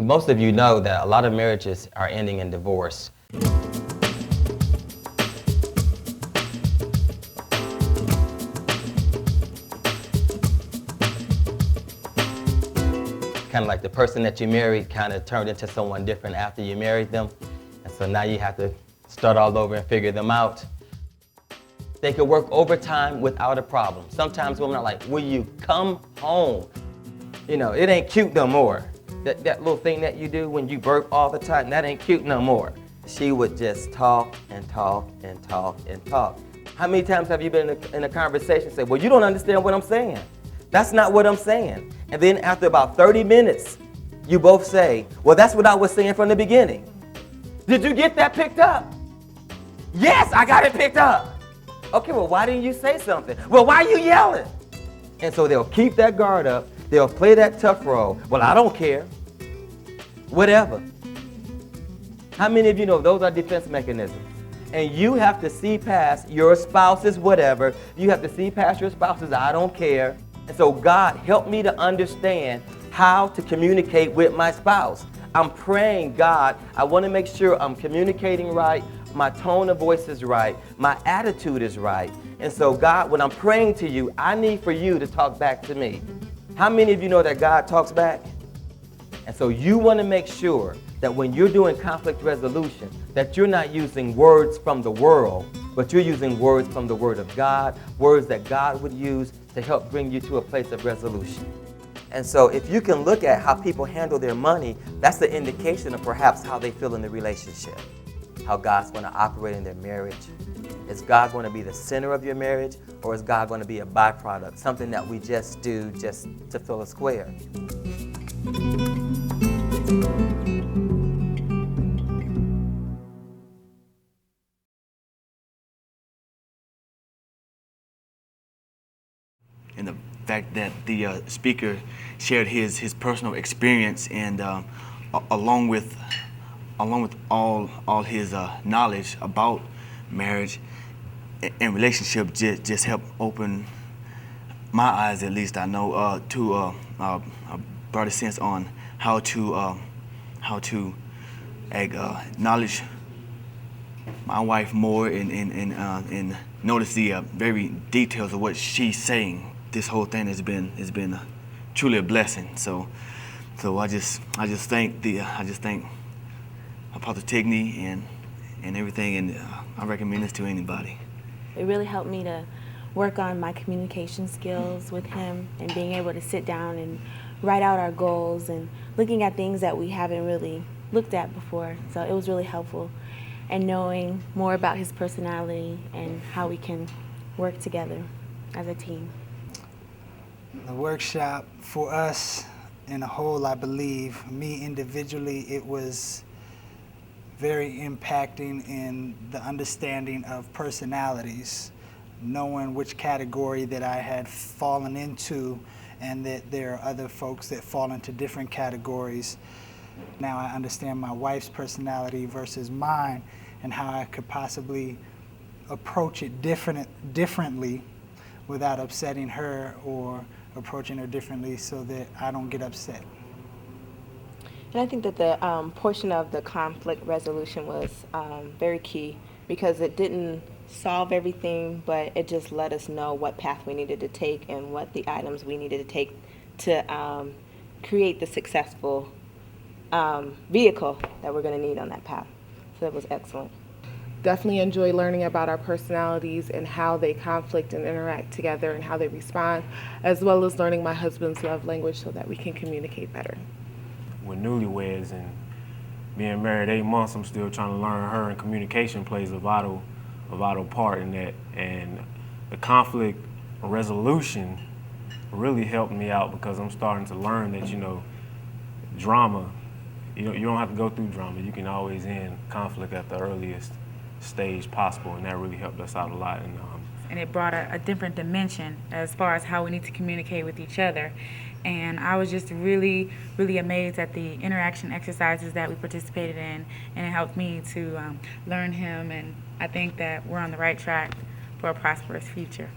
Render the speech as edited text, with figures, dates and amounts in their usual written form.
Most of you know that a lot of marriages are ending in divorce. Kind of like the person that you married kind of turned into someone different after you married them. And so now you have to start all over and figure them out. They could work overtime without a problem. Sometimes women are like, will you come home? You know, it ain't cute no more. That little thing that you do when you burp all the time, that ain't cute no more. She would just talk and talk and talk and talk. How many times have you been in a conversation and say, well, you don't understand what I'm saying. That's not what I'm saying. And then after about 30 minutes, you both say, well, that's what I was saying from the beginning. Did you get that picked up? Yes, I got it picked up. Okay, well, why didn't you say something? Well, why are you yelling? And so they'll keep that guard up. They'll play that tough role. Well, I don't care. Whatever. How many of you know those are defense mechanisms? And you have to see past your spouse's whatever. You have to see past your spouse's I don't care. And so God, help me to understand how to communicate with my spouse. I'm praying, God, I want to make sure I'm communicating right, my tone of voice is right, my attitude is right. And so God, when I'm praying to you, I need for you to talk back to me. How many of you know that God talks back? And so you want to make sure that when you're doing conflict resolution, that you're not using words from the world, but you're using words from the Word of God, words that God would use to help bring you to a place of resolution. And so if you can look at how people handle their money, that's the indication of perhaps how they feel in the relationship, how God's going to operate in their marriage. Is God going to be the center of your marriage, or is God going to be a byproduct, something that we just do just to fill a square? And the fact that the speaker shared his personal experience, and along with all his knowledge about marriage and relationship, just helped open my eyes, at least I know, to a broader sense on how to acknowledge my wife more and notice the very details of what she's saying. This whole thing has been truly a blessing. So I just thank Apostle Tigney and everything, and I recommend this to anybody. It really helped me to work on my communication skills with him, and being able to sit down and write out our goals and looking at things that we haven't really looked at before. So it was really helpful, and knowing more about his personality and how we can work together as a team. The workshop for us in a whole, I believe, me individually, it was very impacting in the understanding of personalities, knowing which category that I had fallen into, and that there are other folks that fall into different categories. Now I understand my wife's personality versus mine, and how I could possibly approach it differently without upsetting her, or approaching her differently so that I don't get upset. And I think that the portion of the conflict resolution was very key, because it didn't solve everything, but it just let us know what path we needed to take and what the items we needed to take to create the successful vehicle that we're going to need on that path. So that was excellent. Definitely enjoy learning about our personalities and how they conflict and interact together and how they respond, as well as learning my husband's love language so that we can communicate better. We're newlyweds, and being married 8 months, I'm still trying to learn her, and communication plays a vital part in that. And the conflict resolution really helped me out, because I'm starting to learn that, drama, you don't have to go through drama. You can always end conflict at the earliest stage possible, and that really helped us out a lot. And it brought a different dimension as far as how we need to communicate with each other. And I was just really, really amazed at the interaction exercises that we participated in, and it helped me to learn him, and I think that we're on the right track for a prosperous future.